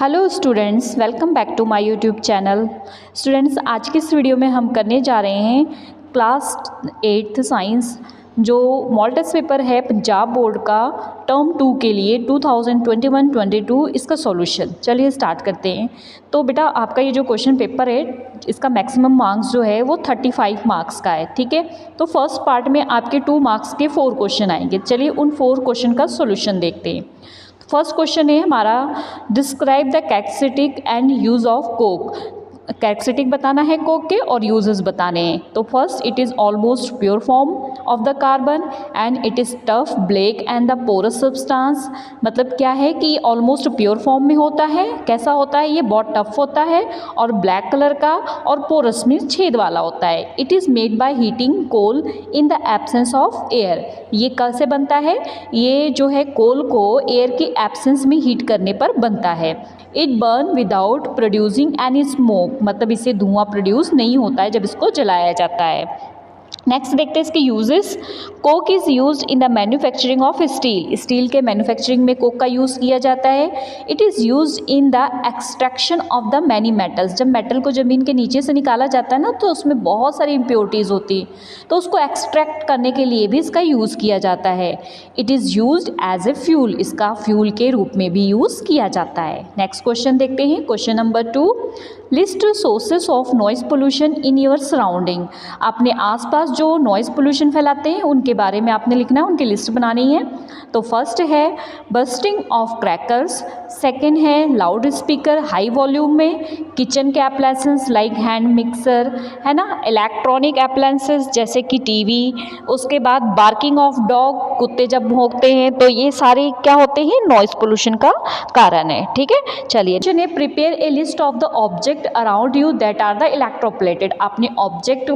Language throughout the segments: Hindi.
Hello students, welcome back to my YouTube channel. Students, आज की इस वीडियो में हम करने जा रहे हैं क्लास 8th साइंस जो मॉडल टेस्ट पेपर है पंजाब बोर्ड का टर्म 2 के लिए 2021-22 इसका सॉल्यूशन। चलिए स्टार्ट करते हैं। तो बेटा, आपका ये जो क्वेश्चन पेपर है इसका मैक्सिमम मार्क्स जो है वो 35 मार्क्स का है, ठीक है। तो फर्स्ट पार्ट में आपके 2 मार्क्स के 4 क्वेश्चन आएंगे। चलिए उन 4 क्वेश्चन का सॉल्यूशन देखते हैं। फर्स्ट क्वेश्चन है हमारा, describe the characteristic and use of coke. Characteristic बताना है कोक के और यूजेस बताने हैं। तो first, it is almost pure form of the carbon and it is tough black and the porous substance. मतलब क्या है कि ऑलमोस्ट प्योर फॉर्म में होता है। कैसा होता है ये? बहुत टफ होता है और ब्लैक कलर का और पोरस में छेद वाला होता है। It is made by heating coal in the absence of air. ये कैसे बनता है? ये जो है कोल को एयर की एब्सेंस में हीट करने पर बनता है। It burn without producing any smoke. मतलब इससे धुआं प्रोड्यूस नहीं होता है जब इसको जलाया जाता है। नेक्स्ट देखते हैं इसके uses. Coke is used in the manufacturing of steel. Steel के मैन्युफैक्चरिंग में कोक का यूज़ किया जाता है। It is used in the extraction of the many metals. जब मेटल को ज़मीन के नीचे से निकाला जाता है ना, तो उसमें बहुत सारी इम्प्योरिटीज़ होती है, तो उसको एक्सट्रैक्ट करने के लिए भी इसका यूज़ किया जाता है। It is used as a fuel. इसका फ्यूल के रूप में भी यूज़ किया जाता है। नेक्स्ट क्वेश्चन देखते हैं। Question number 2, list sources of noise pollution in your surrounding. अपने आसपास जो नॉइज़ पोल्यूशन फैलाते हैं उनके बारे में आपने लिखना है, उनकी लिस्ट बनानी है। तो फर्स्ट है बस्टिंग ऑफ क्रैकर्स, सेकंड है लाउड स्पीकर हाई वॉल्यूम में, किचन के अप्लायंसेस लाइक हैंड मिक्सर, है ना, इलेक्ट्रॉनिक अप्लायंसेस जैसे कि टीवी, उसके बाद बार्किंग ऑफ डॉग, कुत्ते जब भौंकते हैं, तो ये सारे क्या होते हैं? नॉइज़ पोल्यूशन का कारण है, ठीक है। चलिए, prepare a list of the object around you that are the electroplated. आपने ऑब्जेक्ट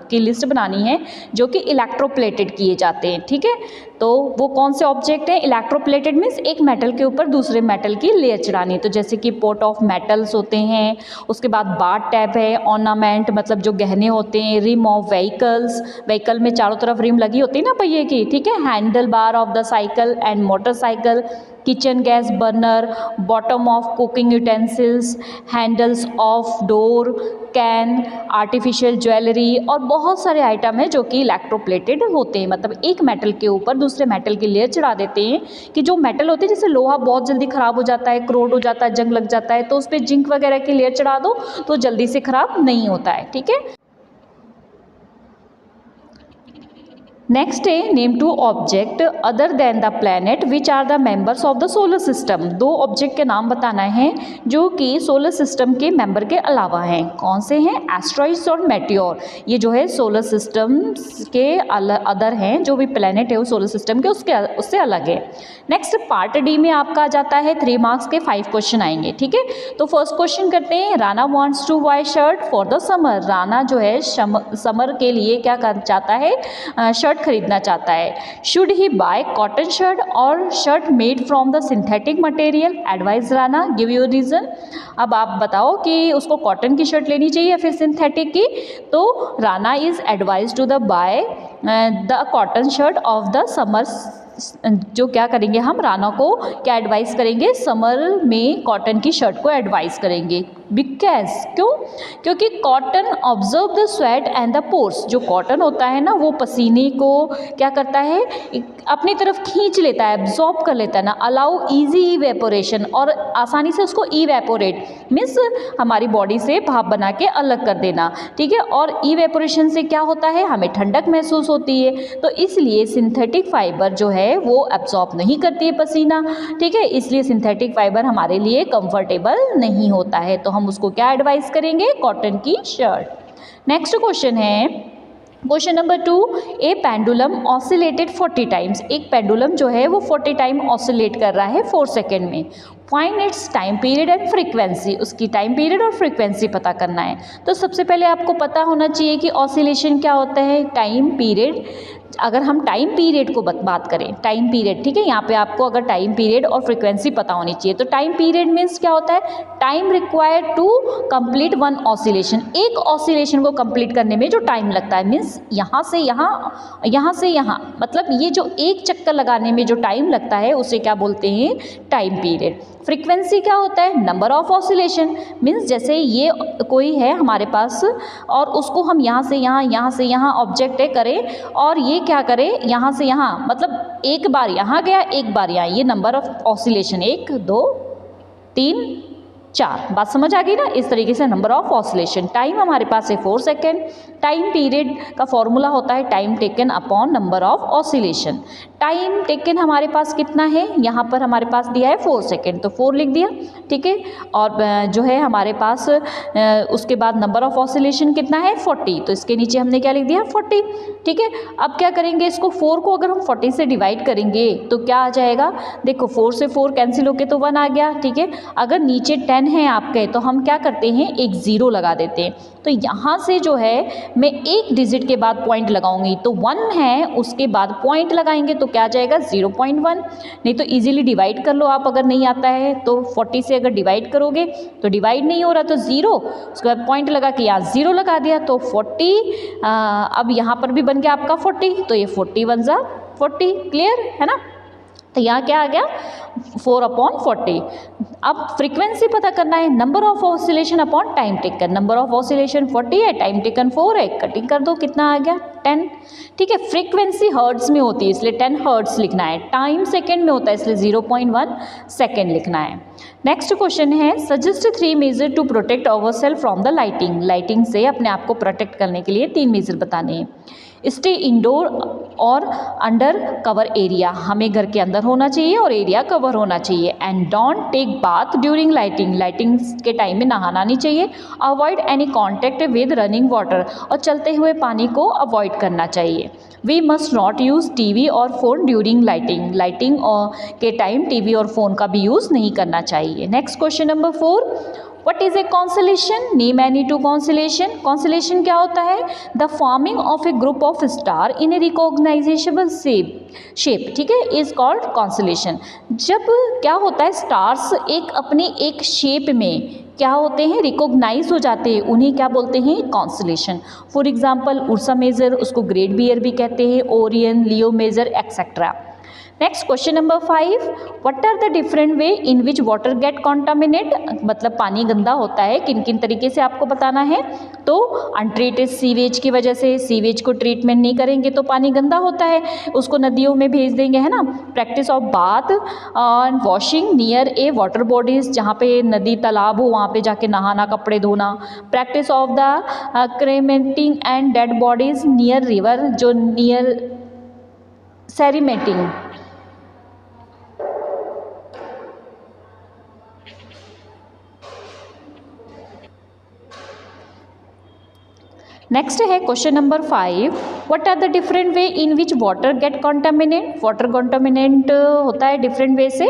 की लिस्ट बनानी है जो कि इलेक्ट्रोप्लेटेड किए जाते हैं, ठीक है। तो वो कौन से ऑब्जेक्ट हैं? इलेक्ट्रोप्लेटेड मीन्स एक मेटल के ऊपर दूसरे मेटल की लेयर चढ़ानी। तो जैसे कि पॉट ऑफ मेटल्स होते हैं, उसके बाद बाथ टैप है, ऑर्नामेंट मतलब जो गहने होते हैं, रिम ऑफ व्हीकल्स, व्हीकल में चारों तरफ रिम लगी होती है ना पहिए की, ठीक है, handle bar of the cycle and motorcycle, kitchen gas burner, bottom of cooking utensils, handles of door, can, artificial jewellery और बहुत सारे आइटम हैं जो कि इलेक्ट्रोप्लेटेड होते हैं। मतलब एक मेटल के ऊपर दूसरे मेटल की लेयर चढ़ा देते हैं कि जो मेटल होते हैं, जैसे लोहा बहुत जल्दी ख़राब हो जाता है, करोड हो जाता है, जंग लग जाता है, तो उस पर जिंक वगैरह की लेयर चढ़ा दो तो जल्दी से ख़राब नहीं होता है, ठीक है। नेक्स्ट है name two object other than the planet which are the members of the solar system. 2 object के नाम बताना है जो कि सोलर सिस्टम के मेंबर के अलावा हैं। कौन से हैं? एस्ट्रॉइड्स और मेटियोर। ये जो है सोलर सिस्टम के अदर हैं, जो भी प्लैनेट है वो सोलर सिस्टम के उससे अलग है। नेक्स्ट पार्ट डी में आपका आ जाता है 3 मार्क्स के 5 क्वेश्चन आएंगे, ठीक है। तो फर्स्ट क्वेश्चन करते हैं। Rana wants to buy shirt for the summer. Rana जो है समर के लिए क्या कर चाहता है? शर्ट खरीदना चाहता है। Should he buy cotton shirt और shirt made from the synthetic material? Advise Rana, give your reason. अब आप बताओ कि उसको कॉटन की शर्ट लेनी चाहिए या फिर सिंथेटिक की। तो Rana is advise to the buy the cotton shirt of the summer. जो क्या करेंगे हम? राना को क्या एडवाइस करेंगे? समर में कॉटन की शर्ट को एडवाइस करेंगे। बिकॉज क्यों? क्योंकि cotton observe the sweat and the pores. जो कॉटन होता है ना, वो पसीने को क्या करता है? अपनी तरफ खींच लेता है, एब्जॉर्ब कर लेता है ना। अलाउ इजी इवेपोरेशन, और आसानी से उसको इवेपोरेट मीन्स हमारी बॉडी से भाप बना के अलग कर देना, ठीक है। और इवेपोरेशन से क्या होता है? हमें ठंडक महसूस होती है। तो इसलिए सिंथेटिक फाइबर जो है वो एब्जॉर्ब नहीं करती है पसीना, ठीक है। इसलिए सिंथेटिक फाइबर हमारे लिए कंफर्टेबल नहीं होता है। तो हम उसको क्या एडवाइस करेंगे? कॉटन की शर्ट। नेक्स्ट क्वेश्चन है क्वेश्चन नंबर 2, ए पेंडुलम ऑसिलेटेड 40 टाइम्स। एक पेंडुलम जो है वो 40 टाइम ऑसिलेट कर रहा है 4 सेकेंड में। Find its time period and frequency. उसकी टाइम पीरियड और फ्रीक्वेंसी पता करना है। तो सबसे पहले आपको पता होना चाहिए कि ऑसिलेशन क्या होता है, टाइम पीरियड अगर हम टाइम पीरियड को बात करें, टाइम पीरियड, ठीक है, यहाँ पे आपको अगर टाइम पीरियड और फ्रीक्वेंसी पता होनी चाहिए। तो टाइम पीरियड मीन्स क्या होता है, time required to complete one oscillation, एक ऑसिलेशन को कंप्लीट करने में जो टाइम लगता है, मीन्स यहाँ से यहाँ, यहाँ से यहाँ, मतलब ये जो एक चक्कर लगाने में जो टाइम लगता है उसे क्या बोलते हैं, टाइम पीरियड। फ्रीक्वेंसी क्या होता है, नंबर ऑफ ऑसिलेशन, मीन्स जैसे ये कोई है हमारे पास और उसको हम यहाँ से यहाँ, यहाँ से यहाँ ऑब्जेक्ट है करें और ये क्या करे, यहाँ से यहाँ, मतलब एक बार यहाँ गया एक बार यहाँ, ये नंबर ऑफ ऑसिलेशन, 1 2 3 4, बात समझ आ गई ना। इस तरीके से नंबर ऑफ ऑसिलेशन। टाइम हमारे पास है 4 सेकेंड। टाइम पीरियड का फॉर्मूला होता है time taken upon number of oscillation. Time taken हमारे पास कितना है, यहाँ पर हमारे पास दिया है 4 सेकेंड, तो 4 लिख दिया, ठीक है। और जो है हमारे पास उसके बाद नंबर ऑफ ऑसिलेशन कितना है 40, तो इसके नीचे हमने क्या लिख दिया 40, ठीक है। अब क्या करेंगे, इसको 4 को अगर हम 40 से डिवाइड करेंगे तो क्या आ जाएगा, देखो 4 से 4 कैंसिल होके तो 1 आ गया, ठीक है। अगर नीचे 10 है आपके तो हम क्या करते हैं, एक 0 लगा देते हैं। तो यहाँ से जो है मैं एक डिजिट के बाद पॉइंट लगाऊंगी, तो 1 है उसके बाद पॉइंट लगाएंगे तो क्या आ जाएगा 0.1। नहीं तो इजीली डिवाइड कर लो आप, अगर नहीं आता है तो 40 से अगर डिवाइड करोगे तो डिवाइड नहीं हो रहा तो 0, उसके बाद पॉइंट लगा के यहाँ 0 लगा दिया तो 40। अब यहाँ पर भी बन गया आपका 40, तो ये 40 1 जा 40, क्लियर है ना। तो यहाँ क्या आ गया 4/40। अब फ्रीक्वेंसी पता करना है, number of oscillation upon time taken. Number of oscillation 40 है, टाइम टेकन 4 है, कटिंग कर दो कितना आ गया 10, ठीक है। फ्रीक्वेंसी हर्ट्ज में होती है इसलिए 10 हर्ट्ज लिखना है, टाइम सेकेंड में होता है इसलिए 0.1 सेकेंड लिखना है। नेक्स्ट क्वेश्चन है, suggest 3 measure to protect our self from the lightning. Lightning से अपने आप को प्रोटेक्ट करने के लिए 3 मेजर बताने हैं। स्टे इंडोर और अंडर कवर एरिया, हमें घर के अंदर होना चाहिए और एरिया कवर होना चाहिए। And don't take bath during lightning, lightning के टाइम में नहाना नहीं चाहिए। Avoid any contact with running water, और चलते हुए पानी को अवॉइड करना चाहिए। We must not use TV और फ़ोन ड्यूरिंग लाइटिंग, लाइटिंग के टाइम टीवी और फ़ोन का भी यूज़ नहीं करना चाहिए। Next question number 4, What is a constellation? Name any 2 constellation. Constellation क्या होता है, The forming of a group of star in a recognizable shape, ठीक है, is called constellation. जब क्या होता है, स्टार्स अपने एक शेप में क्या होते हैं, रिकॉग्नाइज हो जाते हैं, उन्हें क्या बोलते हैं, constellation. For example Ursa Major, उसको ग्रेट बियर भी कहते हैं, Orion, Leo major etcetera. Next question number 5, what are the different way in which water get contaminate, मतलब पानी गंदा होता है किन किन तरीके से आपको बताना है। तो अनट्रीटेड सीवेज की वजह से, सीवेज को ट्रीटमेंट नहीं करेंगे तो पानी गंदा होता है, उसको नदियों में भेज देंगे, है ना। Practice of bath and washing near A water bodies, जहाँ पे नदी तालाब हो वहाँ पे जाके नहाना, कपड़े धोना। Practice of the cremating and dead bodies near river, जो नियर सेरिमेटिंग। नेक्स्ट है question number 5, what are the different way in which water get contaminate. Water contaminant होता है डिफरेंट वे से,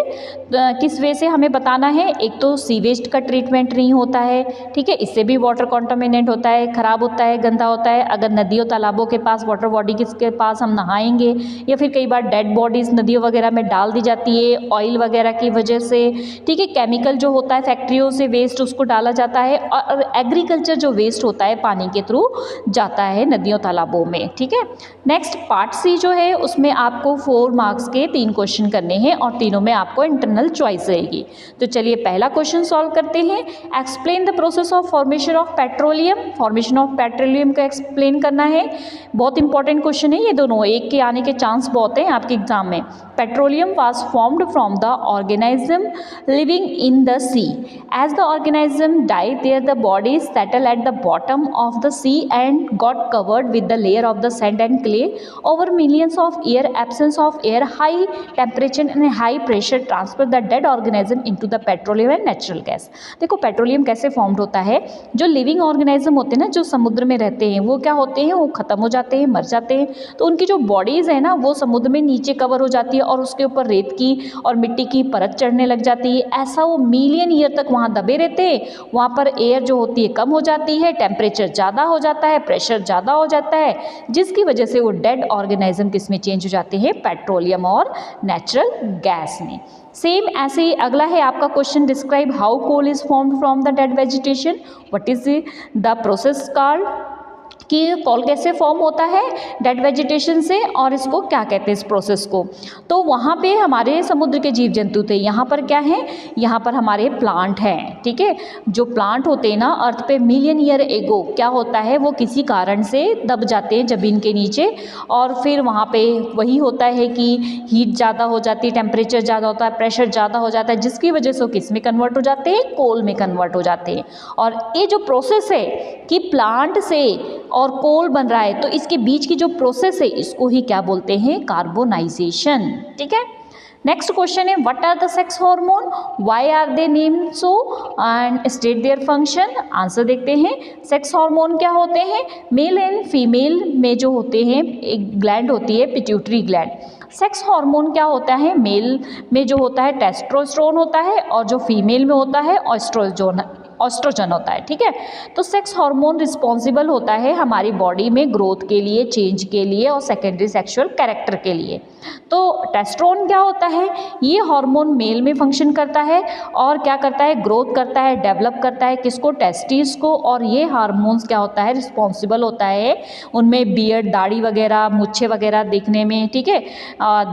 किस वे से हमें बताना है। एक तो सीवेज का ट्रीटमेंट नहीं होता है, ठीक है, इससे भी वाटर कॉन्टामिनेंट होता है, ख़राब होता है, गंदा होता है। अगर नदियों तालाबों के पास, वाटर बॉडी के पास हम नहाएंगे, या फिर कई बार डेड बॉडीज़ नदियों वगैरह में डाल दी जाती है ऑयल वगैरह की वजह से, ठीक है। केमिकल जो होता है फैक्ट्रियों से वेस्ट उसको डाला जाता है, और एग्रीकल्चर जो वेस्ट होता है पानी के थ्रू जाता है नदियों तालाबों में, ठीक है। नेक्स्ट पार्ट सी जो है उसमें आपको 4 मार्क्स के 3 क्वेश्चन करने हैं और तीनों में आपको इंटरनल चॉइस रहेगी। तो चलिए पहला क्वेश्चन सॉल्व करते हैं। Explain the process of formation of petroleum. Formation of petroleum का एक्सप्लेन करना है, बहुत इंपॉर्टेंट क्वेश्चन है ये दोनों, एक के आने के चांस बहुत हैं आपके एग्जाम में। Petroleum was formed from the organism living in the sea. As the organism die their the bodies settle at the bottom of the sea and got covered with the layer of the sand and clay over millions of year. Absence of air, high temperature and high pressure transfer the dead organism into the petroleum and natural gas. देखो पेट्रोलियम कैसे फॉर्म्ड होता है, जो लिविंग ऑर्गेनिज्म होते हैं ना, जो समुद्र में रहते हैं, वो क्या होते हैं, वो ख़त्म हो जाते हैं, मर जाते हैं, तो उनकी जो बॉडीज़ है ना वो समुद्र में नीचे कवर हो जाती है और उसके ऊपर रेत की और मिट्टी की परत चढ़ने लग जाती है। ऐसा वो मिलियन ईयर तक वहाँ वहाँ दबे रहते हैं, वहाँ पर एयर जो होती है कम हो जाती है, टेम्परेचर ज़्यादा हो जाता है, प्रेशर ज़्यादा हो जाता है, जिसकी वजह से वो डेड ऑर्गेनिज्म किस में चेंज हो जाते हैं, पेट्रोलियम और नेचुरल गैस में। सेम ऐसे ही अगला है आपका question, describe how coal is formed from the dead vegetation, what is the process called, कि कोल कैसे फॉर्म होता है डेड वेजिटेशन से और इसको क्या कहते हैं इस प्रोसेस को। तो वहाँ पे हमारे समुद्र के जीव जंतु थे, यहाँ पर क्या है, यहाँ पर हमारे प्लांट हैं, ठीक है। जो प्लांट होते हैं ना अर्थ पे मिलियन ईयर एगो क्या होता है, वो किसी कारण से दब जाते हैं ज़मीन के नीचे, और फिर वहाँ पे वही होता है कि हीट ज़्यादा हो जाती है, टेम्परेचर ज़्यादा होता है, प्रेशर ज़्यादा हो जाता है, जिसकी वजह से वो किस में कन्वर्ट हो जाते हैं, कोल में कन्वर्ट हो जाते हैं। और ये जो प्रोसेस है कि प्लांट से और कोल बन रहा है, तो इसके बीच की जो प्रोसेस है इसको ही क्या बोलते हैं, कार्बोनाइजेशन, ठीक है। नेक्स्ट क्वेश्चन है, what are the sex hormone, why are they named so and state their function. Answer देखते हैं, सेक्स हार्मोन क्या होते हैं, मेल एंड फीमेल में जो होते हैं एक ग्लैंड होती है पिट्यूटरी ग्लैंड। सेक्स हार्मोन क्या होता है, मेल में जो होता है टेस्टोस्टेरोन होता है, और जो फीमेल में होता है ऑस्ट्रोजन होता है, ठीक है। तो सेक्स हार्मोन रिस्पॉन्सिबल होता है हमारी बॉडी में ग्रोथ के लिए, चेंज के लिए और सेकेंडरी सेक्सुअल कैरेक्टर के लिए। तो टेस्टोस्टेरोन क्या होता है, ये हार्मोन मेल में फंक्शन करता है और क्या करता है, ग्रोथ करता है, डेवलप करता है किसको, टेस्टिस को। और ये हार्मोन्स क्या होता है, रिस्पॉन्सिबल होता है उनमें बियर्ड, दाढ़ी वगैरह, मूछें वगैरह देखने में, ठीक है,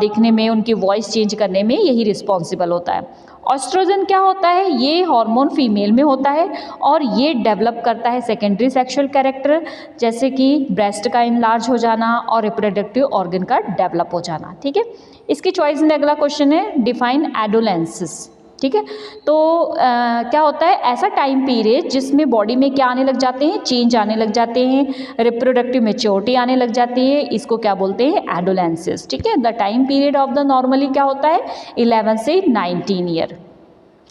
देखने में, उनकी वॉइस चेंज करने में यही रिस्पॉन्सिबल होता है। ऑस्ट्रोजन क्या होता है, ये हार्मोन फीमेल में होता है और ये डेवलप करता है सेकेंडरी सेक्सुअल कैरेक्टर, जैसे कि ब्रेस्ट का इनलार्ज हो जाना और रिप्रोडक्टिव ऑर्गन का डेवलप हो जाना, ठीक है। इसकी चॉइस में अगला क्वेश्चन है, डिफाइन एडोलेंसिस, ठीक है। तो क्या होता है, ऐसा टाइम पीरियड जिसमें बॉडी में क्या आने लग जाते हैं, चेंज आने लग जाते हैं, रिप्रोडक्टिव मेच्योरिटी आने लग जाती है, इसको क्या बोलते हैं, एडोलेंसिस, ठीक है। The time period of the normally क्या होता है, 11 से 19 ईयर।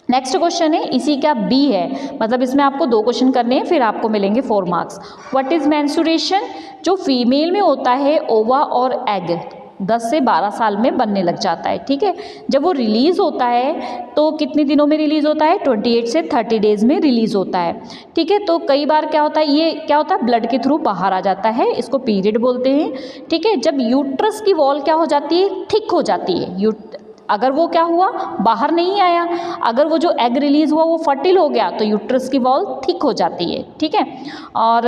नेक्स्ट क्वेश्चन है, इसी का बी है, मतलब इसमें आपको 2 क्वेश्चन करने हैं, फिर आपको मिलेंगे 4 मार्क्स। व्हाट इज मेंस्ट्रुएशन, जो फीमेल में होता है ओवा और एग 10 से 12 साल में बनने लग जाता है, ठीक है। जब वो रिलीज़ होता है तो कितने दिनों में रिलीज़ होता है, 28 से 30 डेज़ में रिलीज़ होता है, ठीक है। तो कई बार क्या होता है, ये क्या होता है, ब्लड के थ्रू बाहर आ जाता है, इसको पीरियड बोलते हैं, ठीक है। जब यूट्रस की वॉल क्या हो जाती है, थिक हो जाती है, अगर वो क्या हुआ, बाहर नहीं आया, अगर वो जो एग रिलीज़ हुआ वो फर्टिल हो गया तो यूट्रस की वॉल थिक हो जाती है, ठीक है। और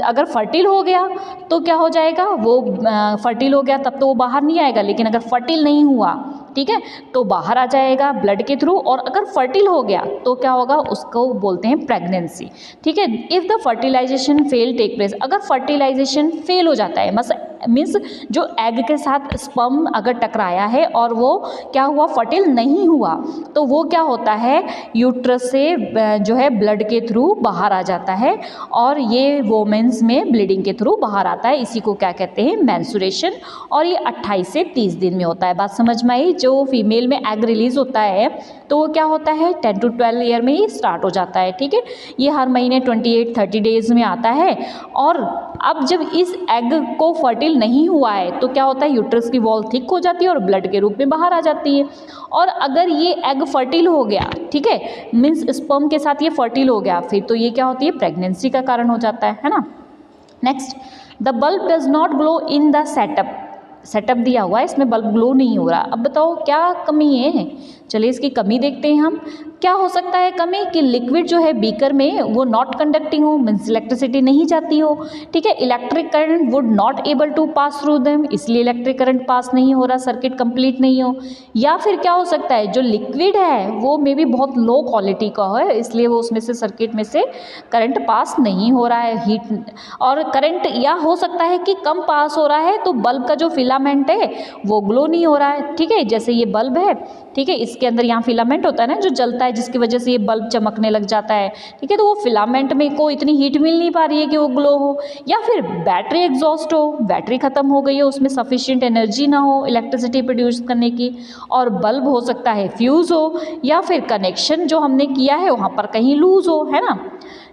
अगर फर्टिल हो गया तो क्या हो जाएगा, वो फर्टिल हो गया तब तो वो बाहर नहीं आएगा, लेकिन अगर फर्टिल नहीं हुआ, ठीक है, तो बाहर आ जाएगा ब्लड के थ्रू। और अगर फर्टिल हो गया तो क्या होगा, उसको बोलते हैं प्रेगनेंसी, ठीक है। If the fertilisation fail take place, अगर फर्टिलाइजेशन फेल हो जाता है, मीन्स जो एग के साथ स्पर्म अगर टकराया है और वो क्या हुआ, फर्टिल नहीं हुआ, तो वो क्या होता है, यूट्रस से जो है ब्लड के थ्रू बाहर आ जाता है और ये वोमेन्स में ब्लीडिंग के थ्रू बाहर आता है, इसी को क्या कहते हैं, मेंस्ट्रुएशन। और ये 28 से 30 दिन में होता है। बात समझ में आई। जो फीमेल में एग रिलीज होता है तो वो क्या होता है, 10 to 12 ईयर में ही स्टार्ट हो जाता है, ठीक है। ये हर महीने 28-30 डेज में आता है। और अब जब इस एग को फर्टिल नहीं हुआ है तो क्या होता है, यूट्रस की वॉल थिक हो जाती है और ब्लड के रूप में बाहर आ जाती है। और अगर ये एग फर्टिल हो गया, ठीक है, मीन्स स्पर्म के साथ ये फर्टिल हो गया, फिर तो ये क्या होती है, प्रेगनेंसी का कारण हो जाता है ना। Next, the bulb does not glow in the setup दिया हुआ है, इसमें बल्ब ग्लो नहीं हो रहा। अब बताओ क्या कमी है, चलिए इसकी कमी देखते हैं हम। क्या हो सकता है कमी, कि लिक्विड जो है बीकर में वो नॉट कंडक्टिंग हो, मीन्स इलेक्ट्रिसिटी नहीं जाती हो, ठीक है। Electric current would not able to pass through them, इसलिए इलेक्ट्रिक करंट पास नहीं हो रहा, सर्किट कंप्लीट नहीं हो। या फिर क्या हो सकता है, जो लिक्विड है वो मे बी बहुत लो क्वालिटी का है, इसलिए वो उसमें से सर्किट में से करंट पास नहीं हो रहा है, हीट और करंट। या हो सकता है कि कम पास हो रहा है तो बल्ब का जो फिलामेंट है वो ग्लो नहीं हो रहा है, ठीक है। जैसे ये बल्ब है, ठीक है, इसके अंदर यहाँ फिलामेंट होता है ना जो जलता है, जिसकी वजह से ये बल्ब चमकने लग जाता है, ठीक है। तो वो फिलामेंट में को इतनी हीट मिल नहीं पा रही है कि वो ग्लो हो। या फिर बैटरी एग्जॉस्ट हो, बैटरी ख़त्म हो गई है, उसमें सफिशिएंट एनर्जी ना हो इलेक्ट्रिसिटी प्रोड्यूस करने की, और बल्ब हो सकता है फ्यूज़ हो, या फिर कनेक्शन जो हमने किया है वहाँ पर कहीं लूज़ हो, है ना।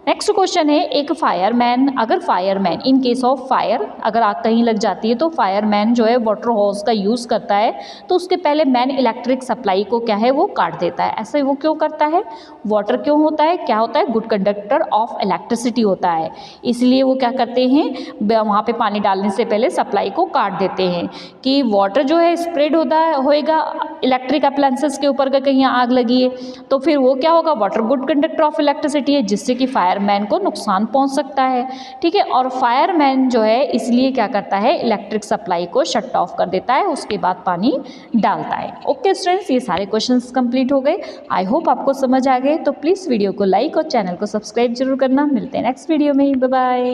नेक्स्ट क्वेश्चन है, एक फायरमैन, अगर fireman in case of fire अगर आग कहीं लग जाती है तो फायरमैन जो है वाटर होस का यूज़ करता है, तो उसके पहले मैन इलेक्ट्रिक सप्लाई को क्या है वो काट देता है। ऐसे वो क्यों करता है? वाटर क्यों होता है, क्या होता है, गुड कंडक्टर ऑफ इलेक्ट्रिसिटी होता है, इसलिए वो क्या करते हैं वहाँ पे पानी डालने से पहले सप्लाई को काट देते हैं कि वाटर जो है स्प्रेड होएगा इलेक्ट्रिक अप्लायंसेस के ऊपर, अगर कहीं आग लगी है तो फिर वो क्या होगा, water good conductor of electricity है, जिससे कि फायरमैन को नुकसान पहुंच सकता है। ठीक है, और फायरमैन जो है इसलिए क्या करता है, इलेक्ट्रिक सप्लाई को शट ऑफ कर देता है, उसके बाद पानी डालता है। ओके स्टूडेंट्स, ये सारे क्वेश्चंस कंप्लीट हो गए। आई होप आपको समझ आ गए। तो प्लीज़ वीडियो को लाइक और चैनल को सब्सक्राइब जरूर करना। मिलते हैं नेक्स्ट वीडियो में। Bye bye.